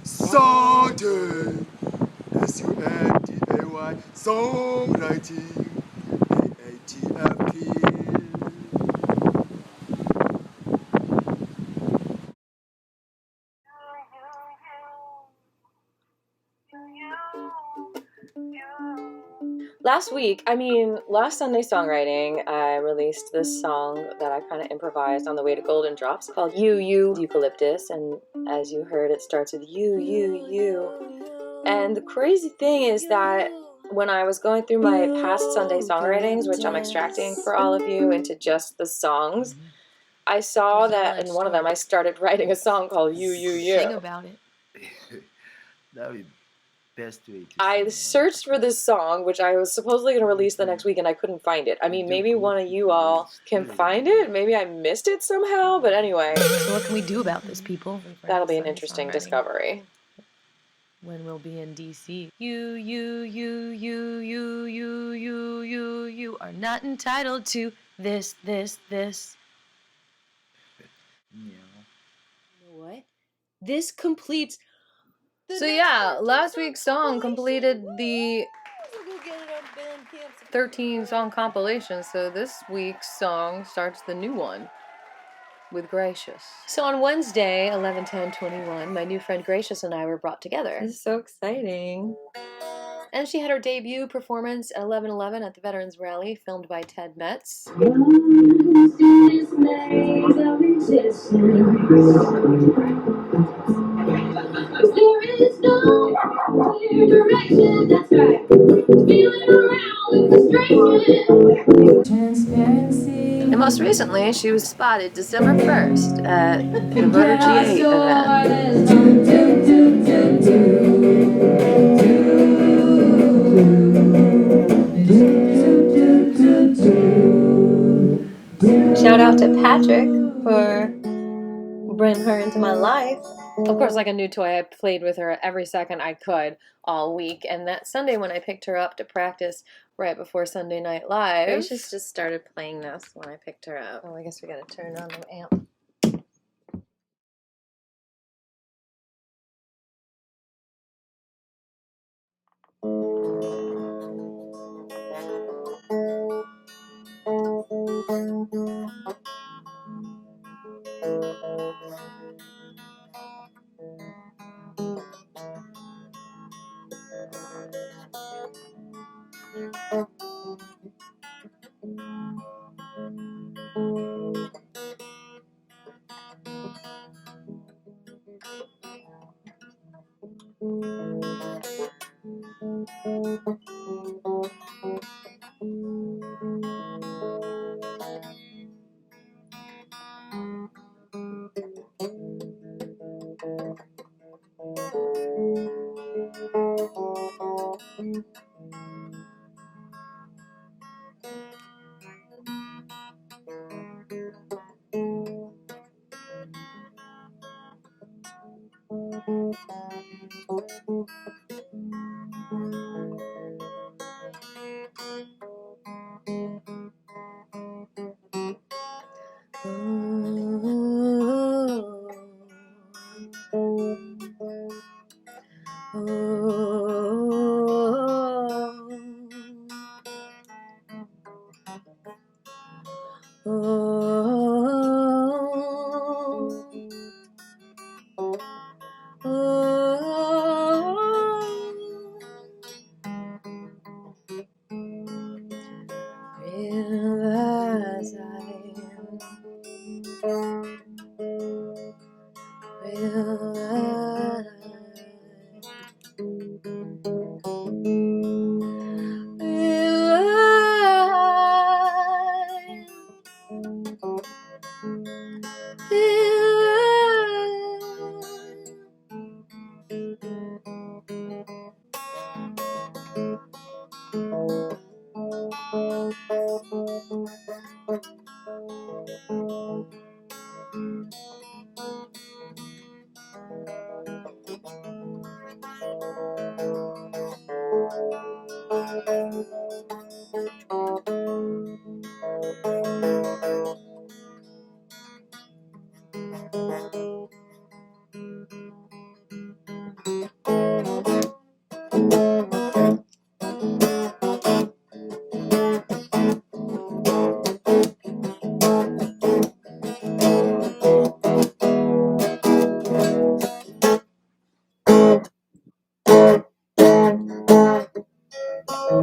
Sunday, S-U-N-D-A-Y, Songwriting, AATFP. Last Sunday Songwriting, I released this song that I kind of improvised on the way to Golden Drops called You, Eucalyptus, and as you heard, it starts with you. And the crazy thing is that when I was going through my past Sunday Songwritings, which I'm extracting for all of you into just the songs, I saw that in one of them I started writing a song called You. Sing about it. That would be best way to I searched for this song, which I was supposedly going to release the next week, and I couldn't find it. I mean, maybe one of you all can find it. Maybe I missed it somehow, but anyway. So what can we do about this, people? That'll be an interesting discovery. When we'll be in DC. You are not entitled to this. What? This completes... So yeah, last week's song completed the 13 song compilation, so this week's song starts the new one with Gracious. So on Wednesday, 11/10/21, my new friend Gracious and I were brought together. This is so exciting. And she had her debut performance at 11/11 at the Veterans Rally, filmed by Ted Metz. There is no clear direction, that's right. Feeling around with frustration. Transparency. And most recently, she was spotted December 1st at the Voter G8 event. Shout out to Patrick for bringing her into my life. Of course, like a new toy, I played with her every second I could all week. And that Sunday when I picked her up to practice right before Sunday Night Live, Gracious just started playing this when I picked her up. Well, I guess we gotta turn on the amp. You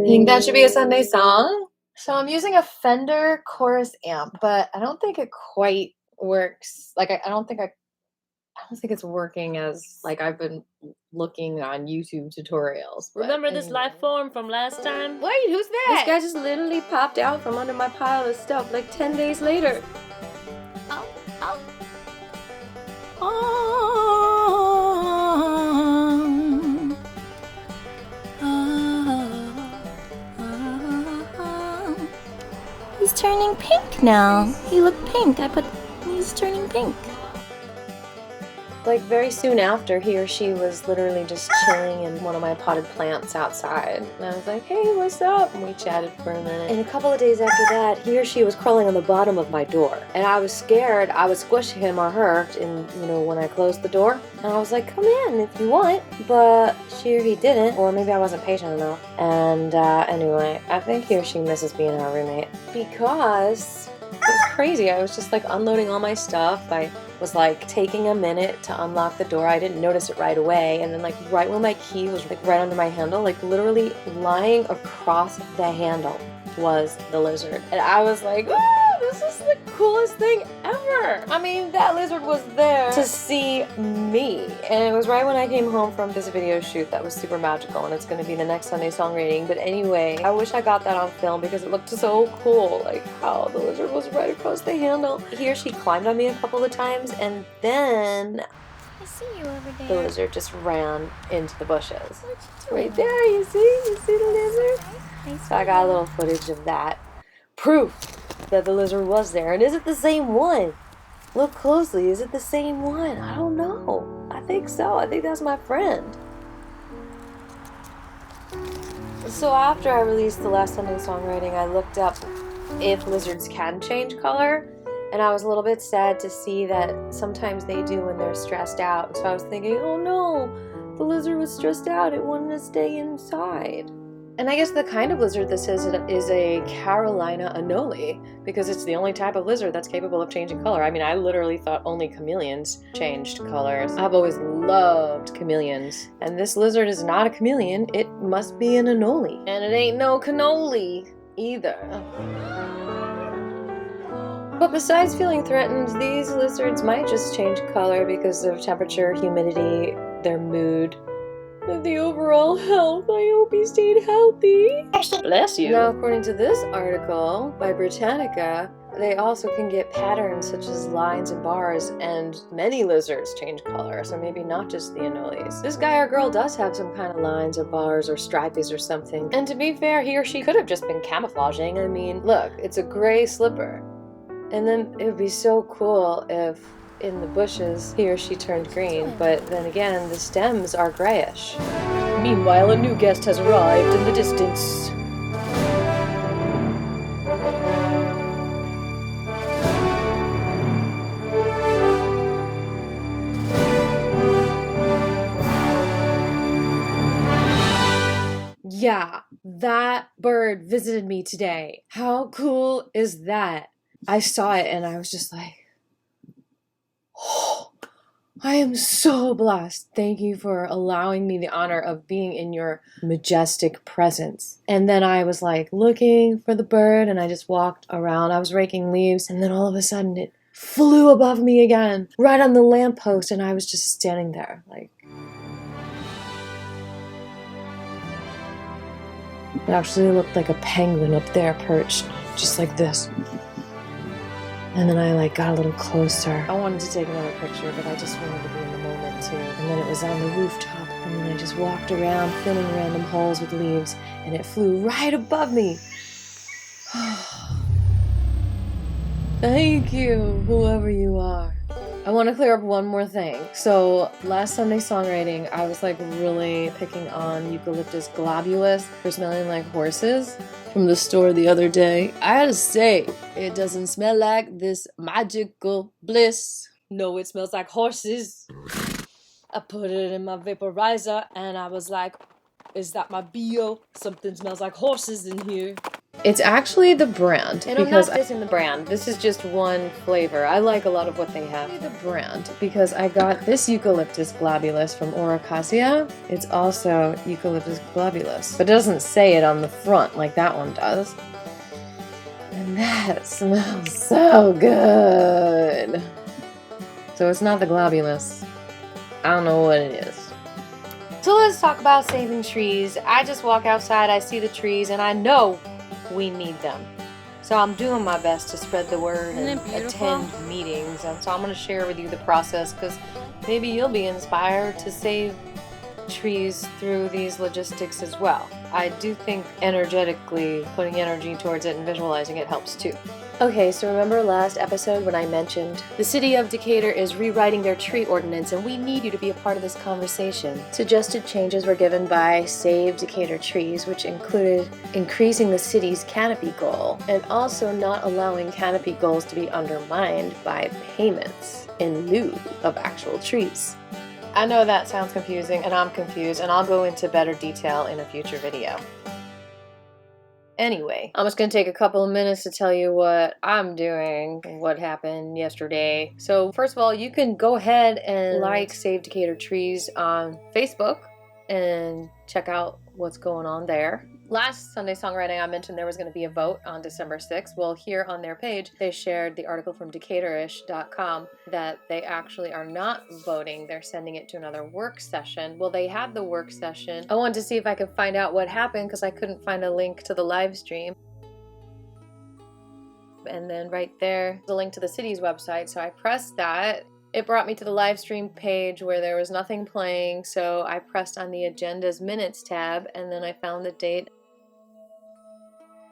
think that should be a Sunday song? So I'm using a Fender chorus amp, but I don't think it quite works. Like I don't think it's working as like I've been looking on YouTube tutorials. Remember this life form from last time? Wait, who's This that? guy just literally popped out from under my pile of stuff like 10 days later. Oh, oh. He's turning pink now. He looked pink. He's turning pink. Like very soon after, he or she was literally just chilling in one of my potted plants outside. And I was like, hey, what's up? And we chatted for a minute. And a couple of days after that, he or she was crawling on the bottom of my door. And I was scared I would squish him or her when I closed the door. And I was like, come in if you want. But she or he didn't, or maybe I wasn't patient enough. And anyway, I think he or she misses being our roommate. Because it was crazy. I was just like unloading all my stuff. I was like taking a minute to unlock the door. I didn't notice it right away. And then like right when my key was like right under my handle, like literally lying across the handle was the lizard. And I was like, oh, this is the coolest thing ever. I mean, that lizard was there to see me. And it was right when I came home from this video shoot that was super magical, and it's going to be the next Sunday songwriting. But anyway, I wish I got that on film because it looked so cool, like how the lizard was right across the handle. He or she climbed on me a couple of times, and then I see you over there. the lizard just ran into the bushes. What you doing? Right there, you see the lizard? Nice. So I got a little footage of that. Proof that the lizard was there. And is it the same one? Look closely. Is it the same one? I don't know. I think so. I think that's my friend. So after I released the last Sunday songwriting, I looked up if lizards can change color. And I was a little bit sad to see that sometimes they do when they're stressed out. So I was thinking, oh no, the lizard was stressed out. It wanted to stay inside. And I guess the kind of lizard this is a Carolina Anole, because it's the only type of lizard that's capable of changing color. I mean, I literally thought only chameleons changed colors. I've always loved chameleons. And this lizard is not a chameleon, it must be an Anole. And it ain't no cannoli either. But besides feeling threatened, these lizards might just change color because of temperature, humidity, their mood, and the overall health. I hope he stayed healthy. Bless you. Now, according to this article by Britannica, they also can get patterns such as lines and bars, and many lizards change color, so maybe not just the anoles. This guy or girl does have some kind of lines or bars or stripies or something. And to be fair, he or she could have just been camouflaging. I mean, look, it's a gray slipper. And then it would be so cool if in the bushes he or she turned green, but then again, the stems are grayish. Meanwhile, a new guest has arrived in the distance. Yeah, that bird visited me today. How cool is that? I saw it and I was just like, oh, I am so blessed. Thank you for allowing me the honor of being in your majestic presence. And then I was like looking for the bird and I just walked around. I was raking leaves and then all of a sudden it flew above me again, right on the lamppost, and I was just standing there like. It actually looked like a penguin up there perched, just like this. And then I like got a little closer. I wanted to take another picture, but I just wanted to be in the moment too. And then it was on the rooftop, and then I just walked around filling random holes with leaves, and it flew right above me. Thank you, whoever you are. I want to clear up one more thing. So last Sunday songwriting, I was like really picking on Eucalyptus globulus for smelling like horses from the store the other day. I had to say, it doesn't smell like this magical bliss. No, it smells like horses. I put it in my vaporizer and I was like, is that my BO? Something smells like horses in here. It's actually the brand. And I'm not dissing the brand. This is just one flavor. I like a lot of what they have. The brand, because I got this Eucalyptus globulus from Oracacia. It's also Eucalyptus globulus, but it doesn't say it on the front like that one does. And that smells so good. So it's not the globulus. I don't know what it is. So let's talk about saving trees. I just walk outside, I see the trees, and I know we need them. So I'm doing my best to spread the word and attend meetings. And so I'm going to share with you the process, because maybe you'll be inspired to save trees through these logistics as well. I do think energetically putting energy towards it and visualizing it helps too. Okay, so remember last episode when I mentioned the city of Decatur is rewriting their tree ordinance, and we need you to be a part of this conversation. Suggested changes were given by Save Decatur Trees, which included increasing the city's canopy goal and also not allowing canopy goals to be undermined by payments in lieu of actual trees. I know that sounds confusing, and I'm confused, and I'll go into better detail in a future video. Anyway, I'm just going to take a couple of minutes to tell you what I'm doing, what happened yesterday. So first of all, you can go ahead and like Save Decatur Trees on Facebook and check out what's going on there. Last Sunday Songwriting, I mentioned there was going to be a vote on December 6th. Well, here on their page, they shared the article from Decaturish.com that they actually are not voting. They're sending it to another work session. Well, they had the work session. I wanted to see if I could find out what happened because I couldn't find a link to the live stream. And then right there, the link to the city's website. So I pressed that. It brought me to the live stream page where there was nothing playing. So I pressed on the agenda's minutes tab, and then I found the date.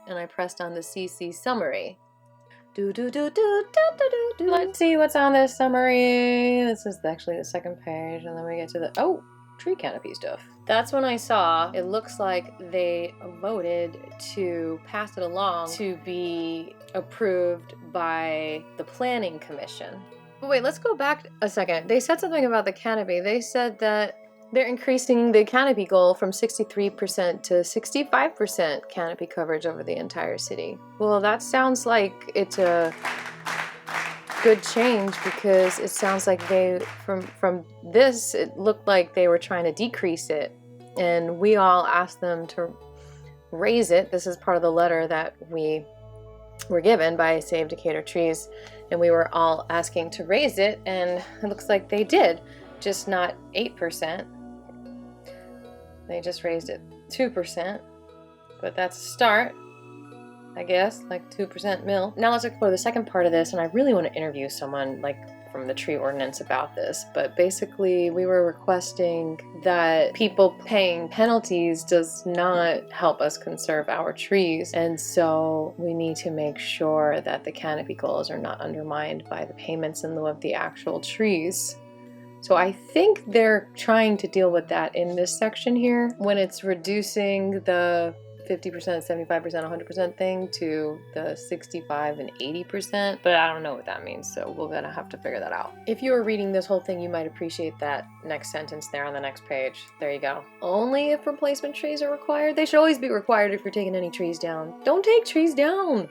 And I pressed on the CC summary. Let's see what's on this summary. This is actually the second page, and then we get to the tree canopy stuff. That's when I saw it looks like they voted to pass it along to be approved by the Planning Commission. But wait, let's go back a second. They said something about the canopy. They said that they're increasing the canopy goal from 63% to 65% canopy coverage over the entire city. Well, that sounds like it's a good change, because it sounds like they, from this, it looked like they were trying to decrease it. And we all asked them to raise it. This is part of the letter that we were given by Save Decatur Trees. And we were all asking to raise it, and it looks like they did. Just not 8%. They just raised it 2%, but that's a start, I guess, like 2% mil. Now let's explore the second part of this, and I really want to interview someone like from the tree ordinance about this, but basically we were requesting that people paying penalties does not help us conserve our trees, and so we need to make sure that the canopy goals are not undermined by the payments in lieu of the actual trees. So I think they're trying to deal with that in this section here, when it's reducing the 50%, 75%, 100% thing to the 65 and 80%, but I don't know what that means, so we're gonna have to figure that out. If you were reading this whole thing, you might appreciate that next sentence there on the next page. There you go. Only if replacement trees are required. They should always be required if you're taking any trees down. Don't take trees down!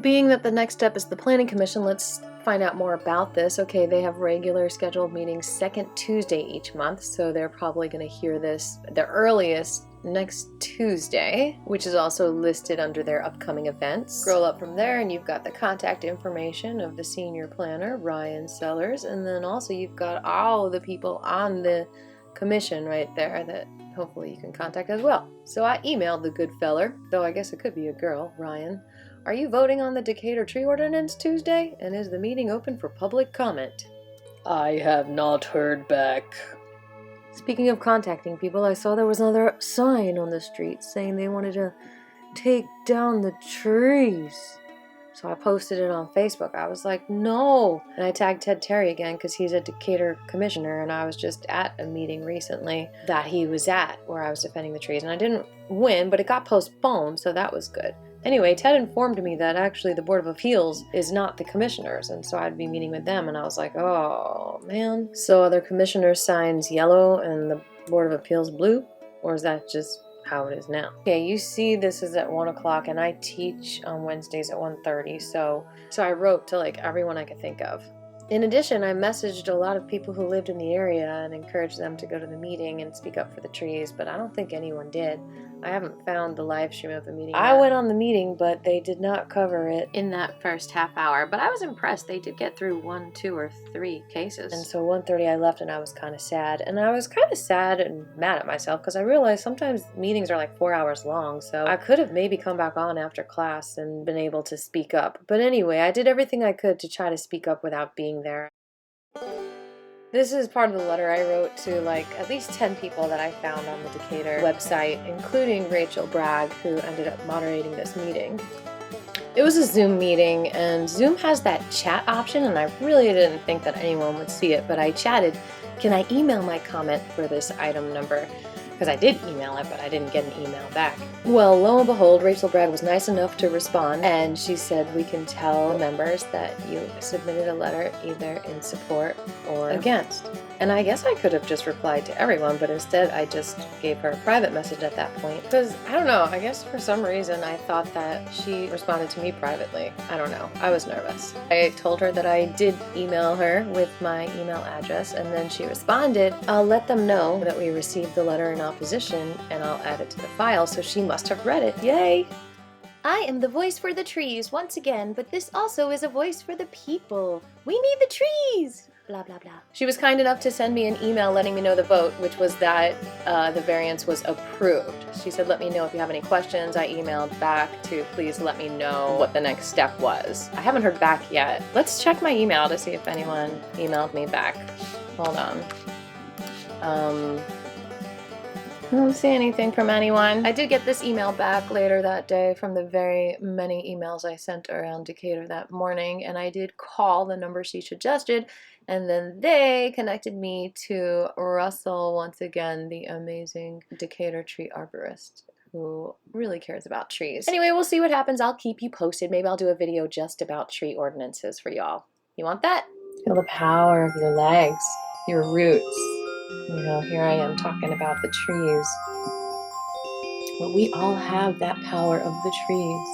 Being that the next step is the Planning Commission, let's find out more about this. Okay, they have regular scheduled meetings second Tuesday each month, so they're probably going to hear this the earliest next Tuesday, which is also listed under their upcoming events. Scroll up from there and you've got the contact information of the senior planner, Ryan Sellers, and then also you've got all the people on the commission right there that hopefully you can contact as well. So I emailed the good feller, though I guess it could be a girl, Ryan. Are you voting on the Decatur tree ordinance Tuesday? And is the meeting open for public comment? I have not heard back. Speaking of contacting people, I saw there was another sign on the street saying they wanted to take down the trees. So I posted it on Facebook. I was like, no. And I tagged Ted Terry again because he's a Decatur commissioner, and I was just at a meeting recently that he was at where I was defending the trees. And I didn't win, but it got postponed, so that was good. Anyway, Ted informed me that actually the Board of Appeals is not the commissioners, and so I'd be meeting with them, and I was like, oh, man. So are their commissioners' signs yellow and the Board of Appeals blue? Or is that just how it is now. Okay, you see this is at 1 o'clock and I teach on Wednesdays at 1:30, so I wrote to like everyone I could think of. In addition, I messaged a lot of people who lived in the area and encouraged them to go to the meeting and speak up for the trees, but I don't think anyone did. I haven't found the live stream of the meeting yet. I went on the meeting, but they did not cover it in that first half hour, but I was impressed. They did get through 1, 2, or 3 cases. And so 1:30 I left and I was kind of sad. And I was kind of sad and mad at myself because I realized sometimes meetings are like 4 hours long, so I could have maybe come back on after class and been able to speak up. But anyway, I did everything I could to try to speak up without being there. This is part of the letter I wrote to like at least 10 people that I found on the Decatur website, including Rachel Bragg, who ended up moderating this meeting. It was a Zoom meeting, and Zoom has that chat option, and I really didn't think that anyone would see it, but I chatted, "Can I email my comment for this item number?" Because I did email it, but I didn't get an email back. Well, lo and behold, Rachel Bragg was nice enough to respond, and she said, "We can tell the members that you submitted a letter either in support or against." And I guess I could have just replied to everyone, but instead I just gave her a private message at that point. Because, I don't know, I guess for some reason I thought that she responded to me privately. I don't know. I was nervous. I told her that I did email her with my email address, and then she responded, "I'll let them know that we received the letter in opposition, and I'll add it to the file," so she must have read it. Yay! I am the voice for the trees once again, but this also is a voice for the people. We need the trees! Blah, blah, blah. She was kind enough to send me an email letting me know the vote, which was that the variance was approved. She said, "Let me know if you have any questions." I emailed back to please let me know what the next step was. I haven't heard back yet. Let's check my email to see if anyone emailed me back. Hold on. I don't see anything from anyone. I did get this email back later that day from the very many emails I sent around Decatur that morning, and I did call the number she suggested, and then they connected me to Russell, once again, the amazing Decatur tree arborist who really cares about trees. Anyway, we'll see what happens. I'll keep you posted. Maybe I'll do a video just about tree ordinances for y'all. You want that? Feel the power of your legs, your roots. You know, here I am talking about the trees. But we all have that power of the trees.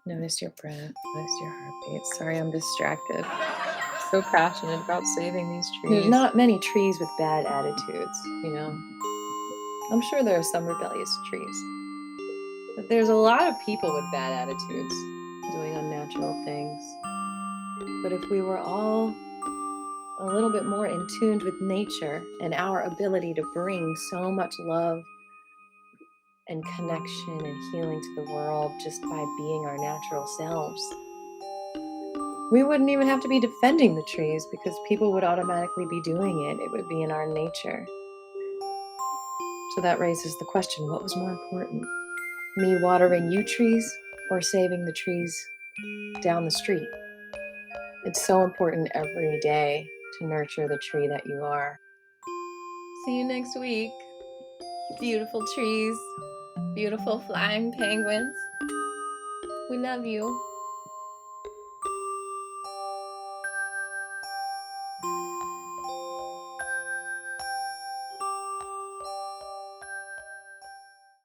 Notice your breath, notice your heartbeat. Sorry, I'm distracted. So passionate about saving these trees. There's not many trees with bad attitudes, you know. I'm sure there are some rebellious trees. But there's a lot of people with bad attitudes doing unnatural things. But if we were all a little bit more in tune with nature and our ability to bring so much love and connection and healing to the world just by being our natural selves, we wouldn't even have to be defending the trees because people would automatically be doing it. It would be in our nature. So that raises the question, what was more important? Me watering you trees or saving the trees down the street? It's so important every day to nurture the tree that you are. See you next week. Beautiful trees, beautiful flying penguins. We love you.